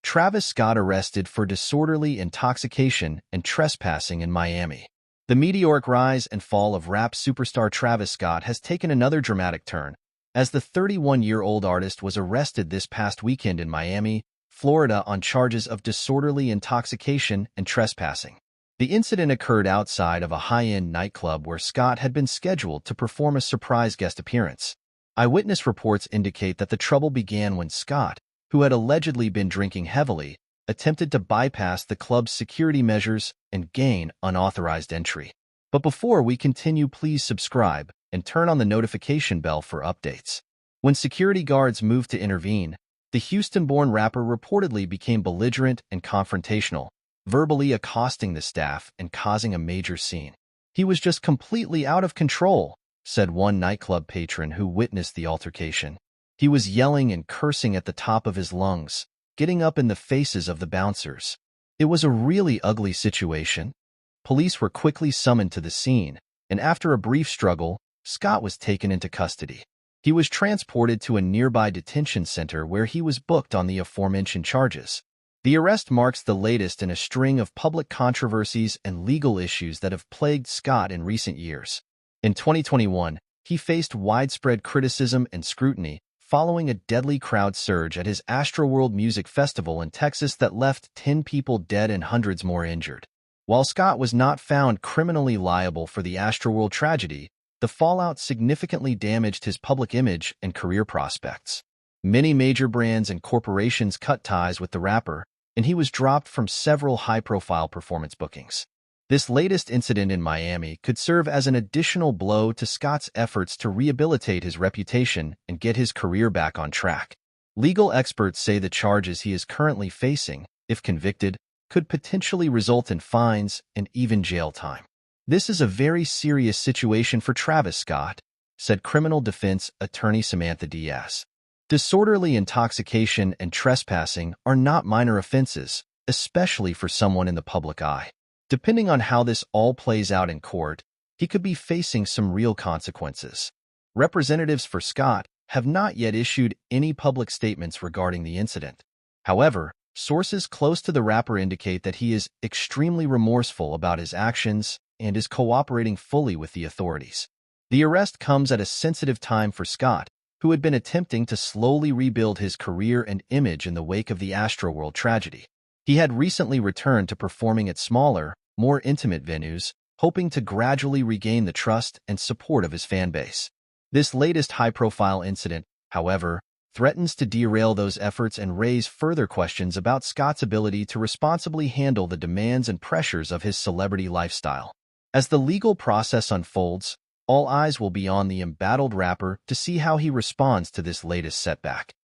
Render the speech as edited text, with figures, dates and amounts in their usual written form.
Travis Scott arrested for disorderly intoxication and trespassing in Miami. The meteoric rise and fall of rap superstar Travis Scott has taken another dramatic turn, as the 31-year-old artist was arrested this past weekend in Miami, Florida on charges of disorderly intoxication and trespassing. The incident occurred outside of a high-end nightclub where Scott had been scheduled to perform a surprise guest appearance. Eyewitness reports indicate that the trouble began when Scott, who had allegedly been drinking heavily, attempted to bypass the club's security measures and gain unauthorized entry. But before we continue, please subscribe and turn on the notification bell for updates. When security guards moved to intervene, the Houston-born rapper reportedly became belligerent and confrontational, verbally accosting the staff and causing a major scene. "He was just completely out of control," said one nightclub patron who witnessed the altercation. "He was yelling and cursing at the top of his lungs, getting up in the faces of the bouncers. It was a really ugly situation." Police were quickly summoned to the scene, and after a brief struggle, Scott was taken into custody. He was transported to a nearby detention center where he was booked on the aforementioned charges. The arrest marks the latest in a string of public controversies and legal issues that have plagued Scott in recent years. In 2021, he faced widespread criticism and scrutiny following a deadly crowd surge at his Astroworld Music Festival in Texas that left 10 people dead and hundreds more injured. While Scott was not found criminally liable for the Astroworld tragedy, the fallout significantly damaged his public image and career prospects. Many major brands and corporations cut ties with the rapper, and he was dropped from several high-profile performance bookings. This latest incident in Miami could serve as an additional blow to Scott's efforts to rehabilitate his reputation and get his career back on track. Legal experts say the charges he is currently facing, if convicted, could potentially result in fines and even jail time. "This is a very serious situation for Travis Scott," said criminal defense attorney Samantha Diaz. "Disorderly intoxication and trespassing are not minor offenses, especially for someone in the public eye. Depending on how this all plays out in court, he could be facing some real consequences." Representatives for Scott have not yet issued any public statements regarding the incident. However, sources close to the rapper indicate that he is extremely remorseful about his actions and is cooperating fully with the authorities. The arrest comes at a sensitive time for Scott, who had been attempting to slowly rebuild his career and image in the wake of the Astroworld tragedy. He had recently returned to performing at smaller, more intimate venues, hoping to gradually regain the trust and support of his fan base. This latest high-profile incident, however, threatens to derail those efforts and raise further questions about Scott's ability to responsibly handle the demands and pressures of his celebrity lifestyle. As the legal process unfolds, all eyes will be on the embattled rapper to see how he responds to this latest setback.